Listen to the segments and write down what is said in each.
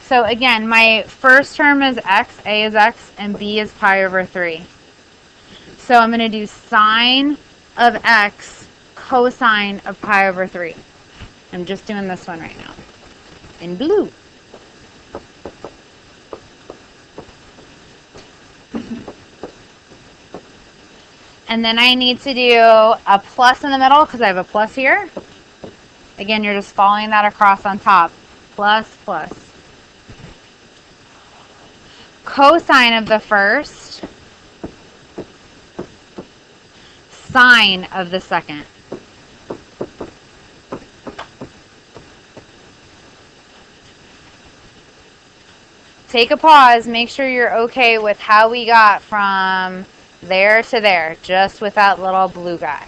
So again, my first term is x, a is x, and b is pi over 3. So I'm going to do sine of x cosine of pi over 3. I'm just doing this one right now in blue. And then I need to do a plus in the middle because I have a plus here. Again, you're just following that across on top. Plus, plus. Cosine of the first. Sine of the second. Take a pause. Make sure you're okay with how we got from there to there, just with that little blue guy.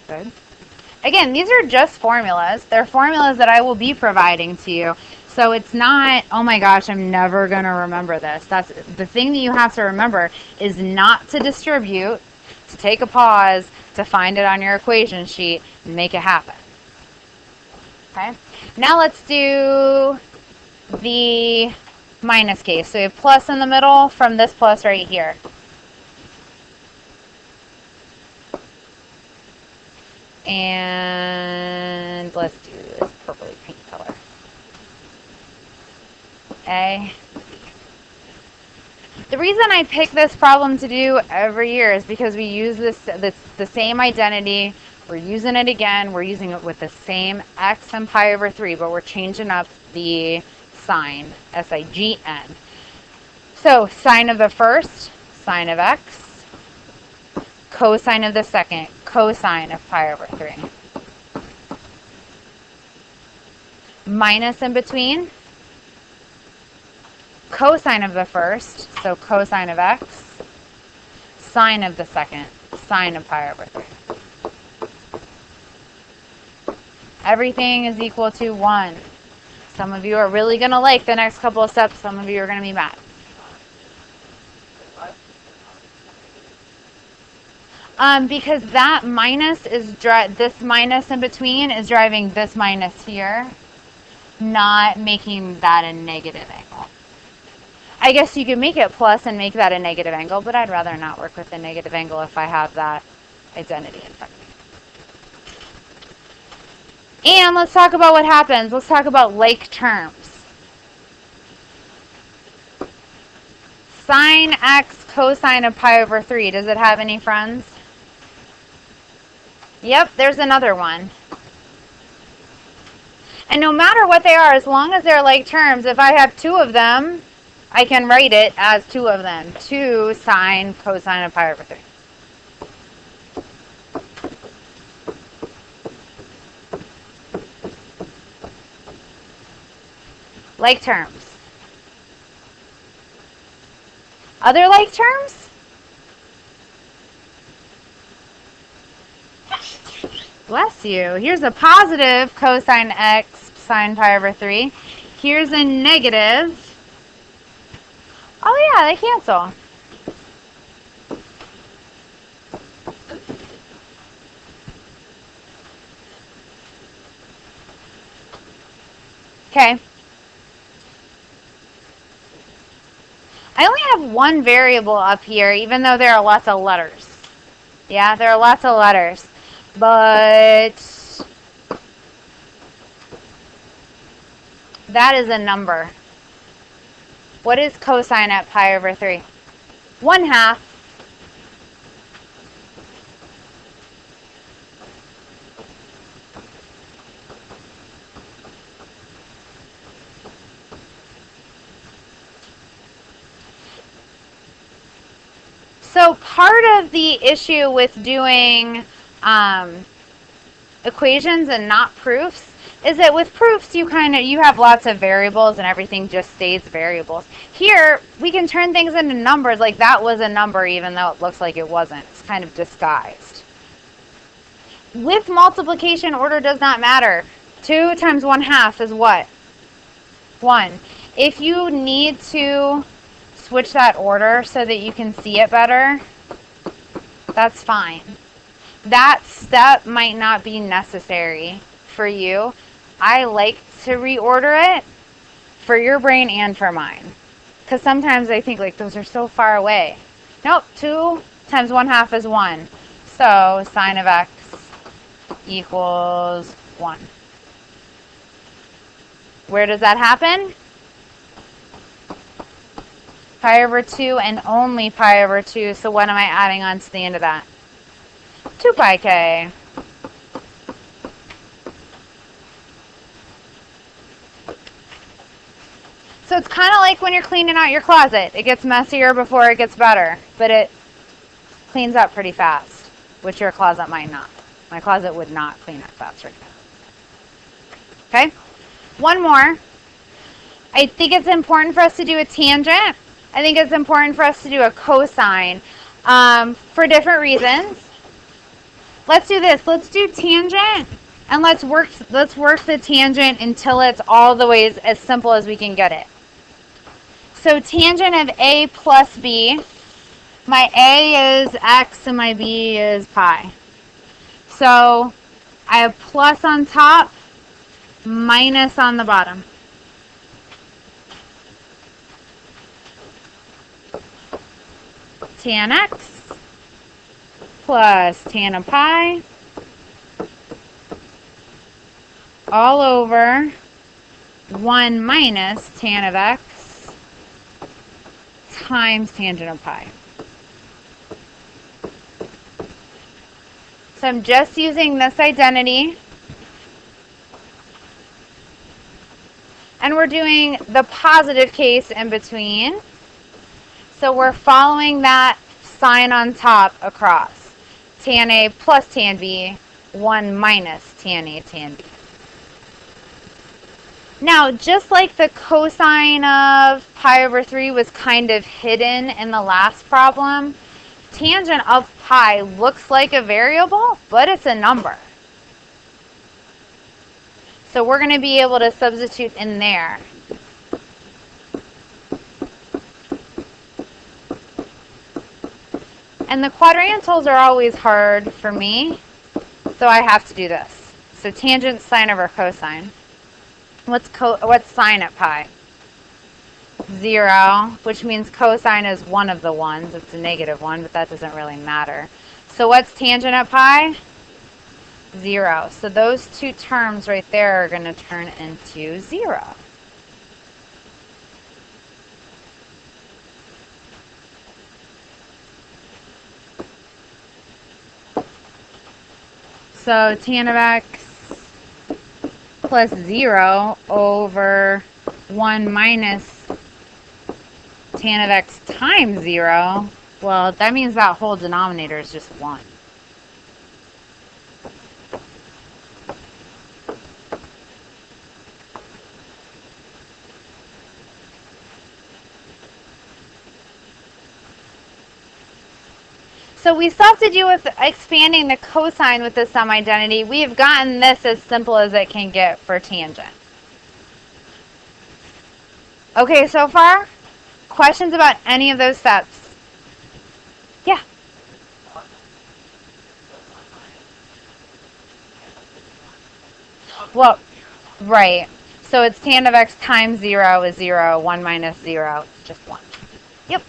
Good. Again, these are just formulas. They're formulas that I will be providing to you. So it's not, oh my gosh, I'm never going to remember this. That's the thing that you have to remember is not to distribute, to take a pause, to find it on your equation sheet and make it happen. Okay? Now let's do the minus case. So we have plus in the middle from this plus right here. And let's do this purpley pink color. A. The reason I pick this problem to do every year is because we use the same identity. We're using it again. We're using it with the same x and pi over 3, but we're changing up the sign, S-I-G-N. So sine of the first, sine of x. Cosine of the second, cosine of pi over 3. Minus in between. Cosine of the first, so cosine of x. Sine of the second, sine of pi over 3. Everything is equal to 1. Some of you are really going to like the next couple of steps. Some of you are going to be mad. Because that minus is this minus in between is driving this minus here, not making that a negative angle. I guess you could make it plus and make that a negative angle, but I'd rather not work with a negative angle if I have that identity in front of me. And let's talk about what happens. Let's talk about like terms. Sine x cosine of pi over 3. Does it have any friends? Yep, there's another one. And no matter what they are, as long as they're like terms, if I have two of them, I can write it as two of them. 2 sine cosine of pi over 3. Like terms. Other like terms? Bless you. Here's a positive cosine x sine pi over 3. Here's a negative. Oh yeah, they cancel. Okay. I only have one variable up here, even though there are lots of letters. Yeah, there are lots of letters. But that is a number. What is cosine at pi over 3? 1/2. So part of the issue with doing equations and not proofs is that with proofs you have lots of variables and everything just stays variables. Here we can turn things into numbers, like that was a number even though it looks like it wasn't. It's kind of disguised. With multiplication, order does not matter. 2 times 1/2 is what? 1. If you need to switch that order so that you can see it better, that's fine. That step might not be necessary for you, I like to reorder it for your brain and for mine. Because sometimes I think like those are so far away. Nope, 2 times 1/2 is 1. So sine of x equals 1. Where does that happen? Pi over 2 and only pi over 2. So what am I adding on to the end of that? 2 pi k. So it's kind of like when you're cleaning out your closet. It gets messier before it gets better, but it cleans up pretty fast, which your closet might not. My closet would not clean up fast right now. Okay? One more. I think it's important for us to do a tangent. I think it's important for us to do a cosine for different reasons. Let's do this. Let's do tangent, and let's work the tangent until it's all the ways as simple as we can get it. So tangent of a plus b, my a is x and my b is pi. So I have plus on top, minus on the bottom. Tan x plus tan of pi all over 1 minus tan of x times tangent of pi. So I'm just using this identity. And we're doing the positive case in between. So we're following that sign on top across. Tan A plus tan B, 1 minus tan A tan B. Now, just like the cosine of pi over 3 was kind of hidden in the last problem, tangent of pi looks like a variable, but it's a number. So we're going to be able to substitute in there. And the quadrantals are always hard for me, so I have to do this. So tangent sine over cosine. What's sine at pi? 0, which means cosine is one of the ones. It's a negative one, but that doesn't really matter. So what's tangent at pi? 0. So those two terms right there are going to turn into 0. So tan of x plus 0 over 1 minus tan of x times 0, well, that means that whole denominator is just 1. So we still have to do with expanding the cosine with the sum identity. We have gotten this as simple as it can get for tangent. Okay, so far? Questions about any of those steps? Yeah. Well, right. So it's tan of x times 0 is 0. 1 minus 0 is just 1. Yep.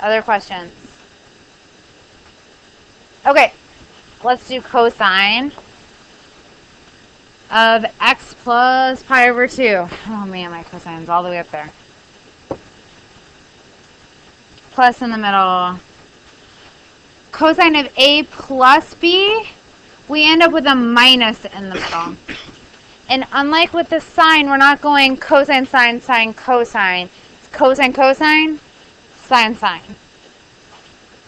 Other questions? Okay, let's do cosine of x plus pi over 2. Oh man, my cosine's all the way up there. Plus in the middle. Cosine of a plus b, we end up with a minus in the middle. And unlike with the sine, we're not going cosine, sine, sine, cosine. It's cosine, cosine, sine, sine.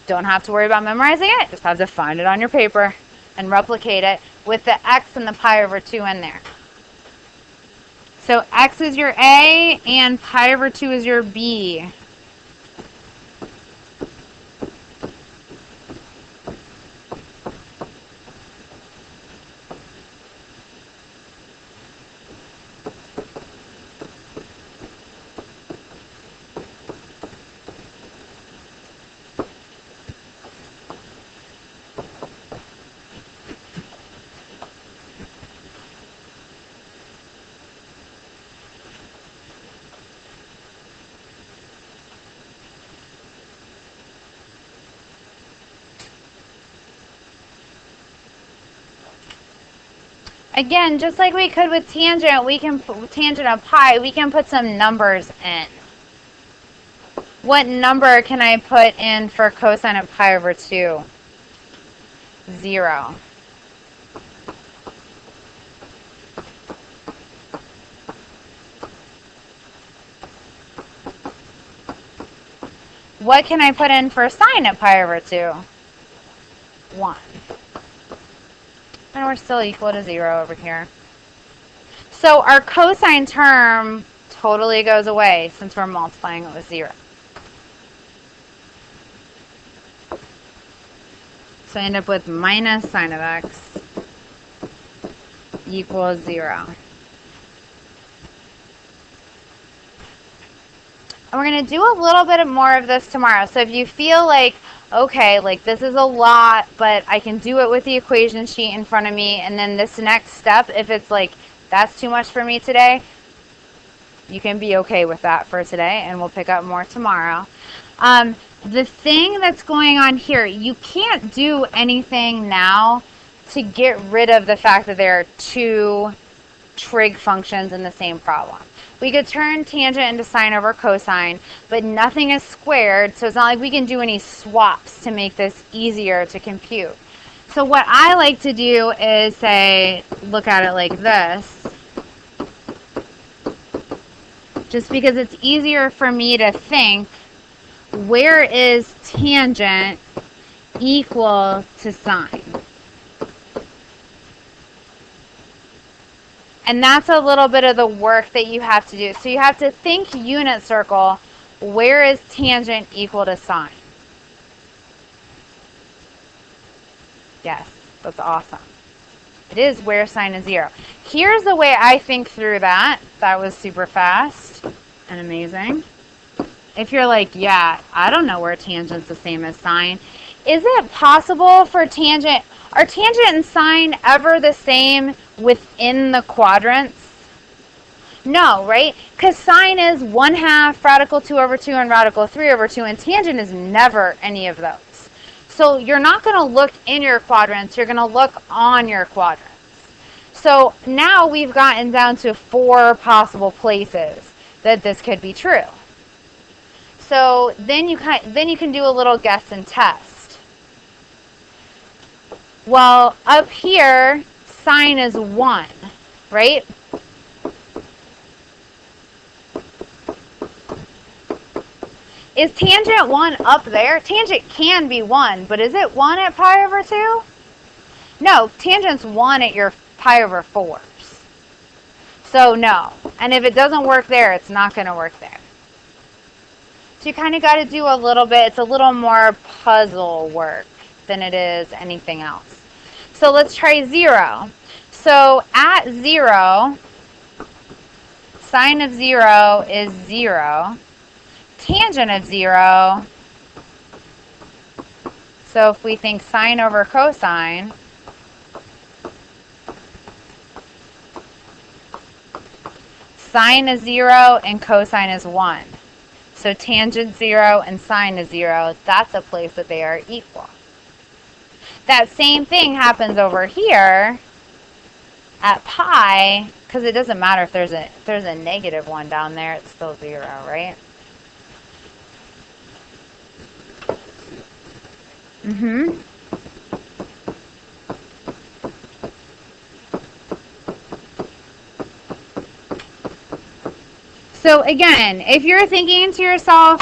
Don't have to worry about memorizing it. Just have to find it on your paper and replicate it with the x and the pi over 2 in there. So x is your a and pi over 2 is your b. Again, just like we could with tangent, we can tangent of pi, we can put some numbers in. What number can I put in for cosine of pi over 2? 0. What can I put in for sine of pi over 2? 1. And we're still equal to 0 over here. So our cosine term totally goes away since we're multiplying it with 0. So I end up with minus sine of x equals 0. And we're going to do a little bit more of this tomorrow. So if you feel like, okay, like this is a lot, but I can do it with the equation sheet in front of me, and then this next step, if it's like, that's too much for me today, you can be okay with that for today, and we'll pick up more tomorrow. The thing that's going on here, you can't do anything now to get rid of the fact that there are two trig functions in the same problem. We could turn tangent into sine over cosine, but nothing is squared, so it's not like we can do any swaps to make this easier to compute. So what I like to do is say, look at it like this, just because it's easier for me to think, where is tangent equal to sine? And that's a little bit of the work that you have to do. So you have to think unit circle, where is tangent equal to sine? Yes, that's awesome. It is where sine is 0. Here's the way I think through that. That was super fast and amazing. If you're like, yeah, I don't know where tangent's the same as sine. Is it possible for tangent, are tangent and sine ever the same within the quadrants? No, right? Because sine is 1/2 radical 2 over 2 and radical 3 over 2, and tangent is never any of those. So you're not going to look in your quadrants, you're going to look on your quadrants. So now we've gotten down to 4 possible places that this could be true. So then you can do a little guess and test. Well, up here, sine is 1, right? Is tangent 1 up there? Tangent can be 1, but is it 1 at pi over 2? No, tangent's 1 at your pi over 4s. So no. And if it doesn't work there, it's not going to work there. So you kind of got to do a little bit. It's a little more puzzle work than it is anything else. So let's try 0. So at 0, sine of 0 is 0. Tangent of 0, so if we think sine over cosine, sine is 0 and cosine is 1. So tangent 0 and sine is 0. That's a place that they are equal. That same thing happens over here at pi, because it doesn't matter if there's a negative 1 down there, it's still 0, right? So again, if you're thinking to yourself,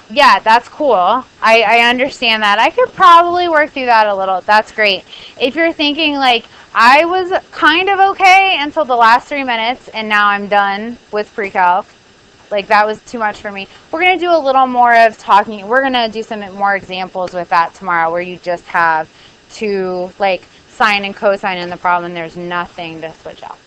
yeah, that's cool, I understand that, I could probably work through that a little, that's great. If you're thinking like, I was kind of okay until the last 3 minutes and now I'm done with pre-calc, like that was too much for me, we're going to do a little more of talking, we're going to do some more examples with that tomorrow where you just have to like sine and cosine in the problem and there's nothing to switch out.